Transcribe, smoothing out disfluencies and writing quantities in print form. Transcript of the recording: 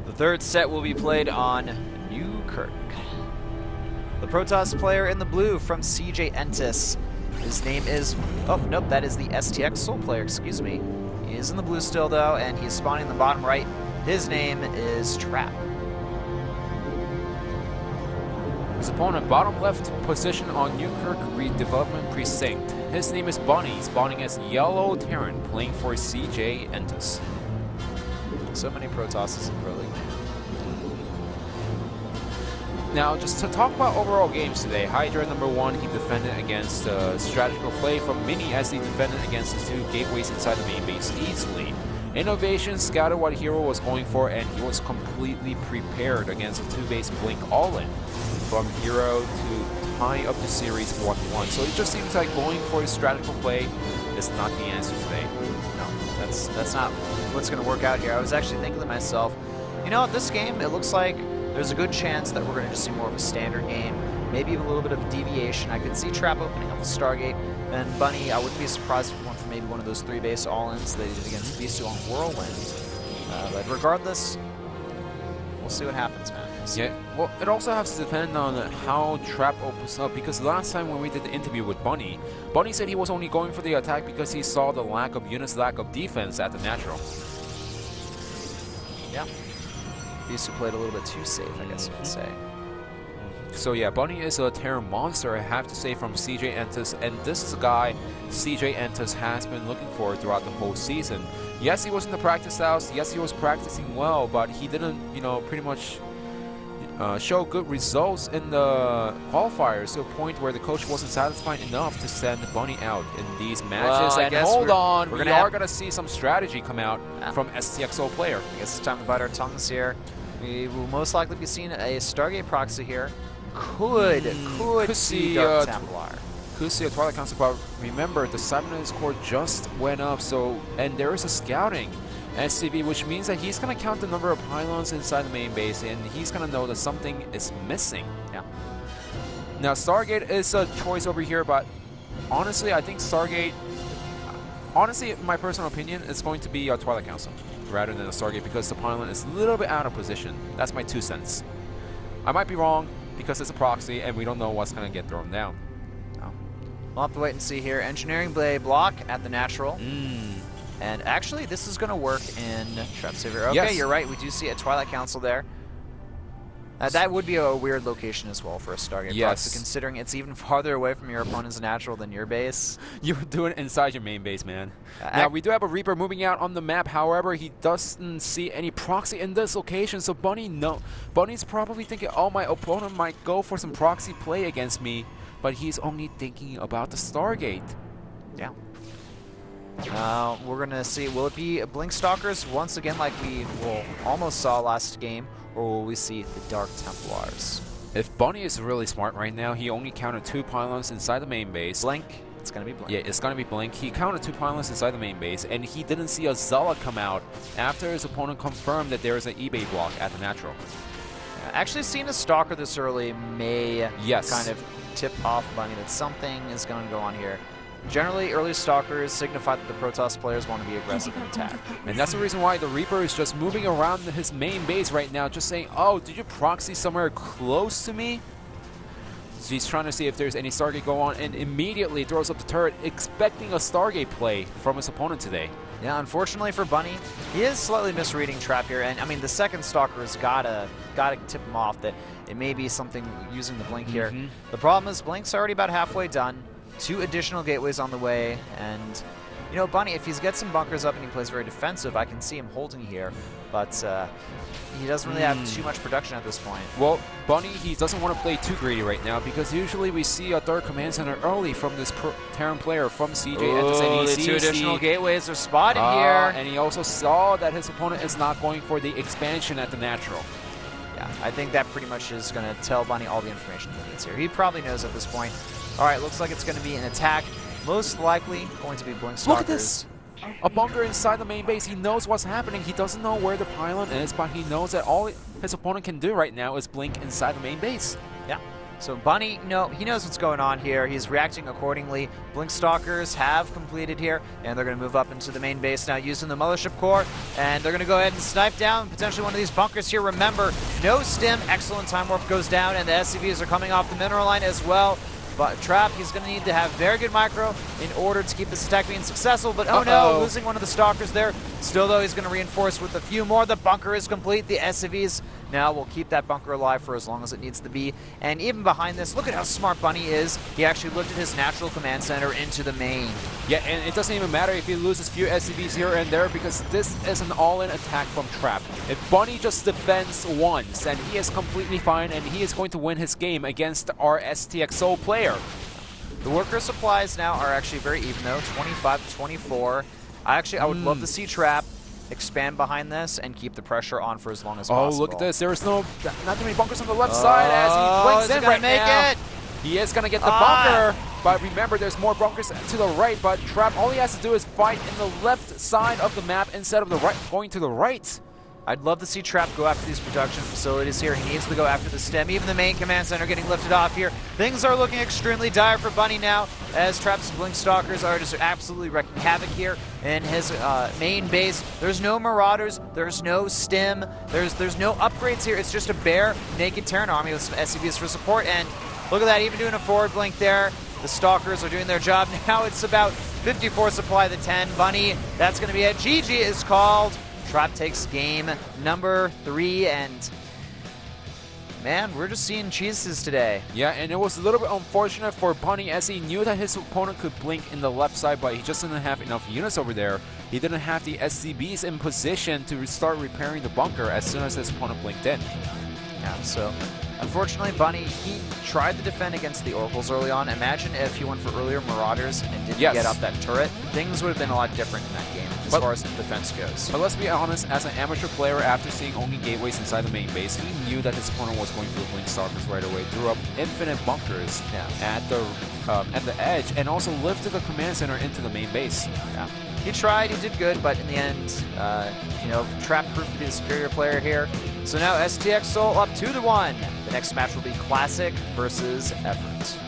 The third set will be played on Newkirk. The Protoss player in the blue from CJ Entis. His name is, oh, nope, that is the STX Soul player, excuse me. He is in the blue still, though, and he's spawning in the bottom right. His name is Trap. His opponent, bottom left position on Newkirk Redevelopment Precinct. His name is Bunny, spawning as Yellow Terran, playing for CJ Entis. So many Protosses in Pro League. Now, just to talk about overall games today, Hydra #1, he defended against strategical play from Mini as he defended against the two gateways inside the main base easily. Innovation scouted what Hero was going for, and he was completely prepared against a two-base Blink all-in from Hero to tie up the series 1-1. So it just seems like going for a strategical play is not the answer today. No, that's not what's going to work out here. I was actually thinking to myself, you know, this game, it looks like there's a good chance that we're going to just see more of a standard game, maybe even a little bit of deviation. I could see Trap opening up the Stargate, and Bunny, I wouldn't be surprised if he went for maybe one of those three-base all-ins that he did against Bisu on Whirlwind. But regardless, we'll see what happens, man. Yeah, well, it also has to depend on how Trap opens up, because last time when we did the interview with Bunny, Bunny said he was only going for the attack because he saw the lack of units, lack of defense at the natural. Yeah. Bisu played a little bit too safe, I guess you could say. So yeah, Bunny is a Terran monster, I have to say, from CJ Entis, and this is a guy CJ Entis has been looking for throughout the whole season. Yes, he was in the practice house, yes, he was practicing well, but he didn't, you know, pretty much show good results in the qualifiers to a point where the coach wasn't satisfied enough to send Bunny out in these matches. Well, and hold on, we are going to see some strategy come out from STXO player. I guess it's time to bite our tongues here. We will most likely be seeing a Stargate proxy here. Could see Dark Templar. Could see a Twilight Council, but remember, the 7-minute score just went up, so, and there is a scouting SCV, which means that he's going to count the number of pylons inside the main base, and he's going to know that something is missing. Yeah. Now, Stargate is a choice over here, but honestly, I think Stargate, honestly, in my personal opinion, it's going to be a Twilight Council rather than a Stargate, because the pylon is a little bit out of position. That's my 2 cents. I might be wrong, because it's a proxy, and we don't know what's going to get thrown down. No. We'll have to wait and see here. Engineering Blade block at the natural. And actually, this is going to work in Trap Savior. Okay, yes. You're right. We do see a Twilight Council there. That would be a weird location as well for a Stargate proxy, considering it's even farther away from your opponent's natural than your base. You're doing it inside your main base, man. Now, we do have a Reaper moving out on the map. However, he doesn't see any proxy in this location, so Bunny's probably thinking, oh, my opponent might go for some proxy play against me, but he's only thinking about the Stargate. Yeah. We're going to see, will it be Blink Stalkers once again like we almost saw last game, or will we see the Dark Templars? If Bunny is really smart right now, he only counted 2 pylons inside the main base. Blink? It's going to be Blink. Yeah, it's going to be Blink. He counted 2 pylons inside the main base, and he didn't see a Zella come out after his opponent confirmed that there is an eBay block at the natural. Actually, seeing a Stalker this early may kind of tip off Bunny that something is going to go on here. Generally, early Stalkers signify that the Protoss players want to be aggressive and attack. And that's the reason why the Reaper is just moving around his main base right now, just saying, oh, did you proxy somewhere close to me? So he's trying to see if there's any Stargate go on, and immediately throws up the turret, expecting a Stargate play from his opponent today. Yeah, unfortunately for Bunny, he is slightly misreading Trap here, and I mean, the second Stalker's gotta tip him off that it may be something using the Blink here. The problem is Blink's already about halfway done. 2 additional gateways on the way, and you know, Bunny, if he's got some bunkers up and he plays very defensive, I can see him holding here, but he doesn't really have too much production at this point. Well, Bunny, he doesn't want to play too greedy right now, because usually we see a 3rd command center early from this Terran player from CJ. And the 2 additional gateways are spotted here. And he also saw that his opponent is not going for the expansion at the natural. Yeah, I think that pretty much is going to tell Bunny all the information he needs here. He probably knows at this point. All right, looks like it's going to be an attack. Most likely going to be Blink Stalkers. Look at this! A bunker inside the main base. He knows what's happening. He doesn't know where the pylon is, but he knows that all his opponent can do right now is blink inside the main base. Yeah. So Bunny, no, he knows what's going on here. He's reacting accordingly. Blink Stalkers have completed here, and they're going to move up into the main base now using the Mothership Core, and they're going to go ahead and snipe down potentially one of these bunkers here. Remember, no stim, excellent time warp goes down, and the SCVs are coming off the mineral line as well. But Trap, he's going to need to have very good micro in order to keep this attack being successful. But oh no, losing one of the Stalkers there. Still though, he's going to reinforce with a few more. The bunker is complete. The SCVs now will keep that bunker alive for as long as it needs to be. And even behind this, look at how smart Bunny is. He actually lifted his natural command center into the main. Yeah, and it doesn't even matter if he loses few SCVs here and there, because this is an all-in attack from Trap. If Bunny just defends once, and he is completely fine, and he is going to win his game against our STX Soul player. The worker supplies now are actually very even though, 25 to 24. I would love to see Trap expand behind this and keep the pressure on for as long as possible. Oh, look at this. There is not too many bunkers on the left side as he blinks in right now. He is going to get the bunker, but remember, there's more bunkers to the right, but Trap, all he has to do is fight in the left side of the map instead of the right, going to the right. I'd love to see Trap go after these production facilities here. He needs to go after the stem. Even the main command center getting lifted off here. Things are looking extremely dire for Bunny now, as Trap's Blink Stalkers are just absolutely wreaking havoc here in his main base. There's no Marauders, there's no stem, there's no upgrades here. It's just a bare, naked Terran army with some SCVs for support, and look at that, even doing a forward blink there. The Stalkers are doing their job. Now it's about 54 supply the 10. Bunny, that's going to be it. GG is called. Trap takes game number 3, and man, we're just seeing cheeses today. Yeah, and it was a little bit unfortunate for Bunny as he knew that his opponent could blink in the left side, but he just didn't have enough units over there. He didn't have the SCBs in position to start repairing the bunker as soon as his opponent blinked in. Yeah, so unfortunately, Bunny, he tried to defend against the Oracles early on. Imagine if he went for earlier Marauders and didn't get up that turret. Things would have been a lot different in that game as far as defense goes. But let's be honest, as an amateur player, after seeing only gateways inside the main base, he knew that his opponent was going for Blink Stalkers right away, threw up infinite bunkers at the edge, and also lifted the command center into the main base. Yeah. He tried, he did good, but in the end, you know, Trap proved to be the superior player here. So now STX Soul up 2-1. The next match will be Classic versus Effort.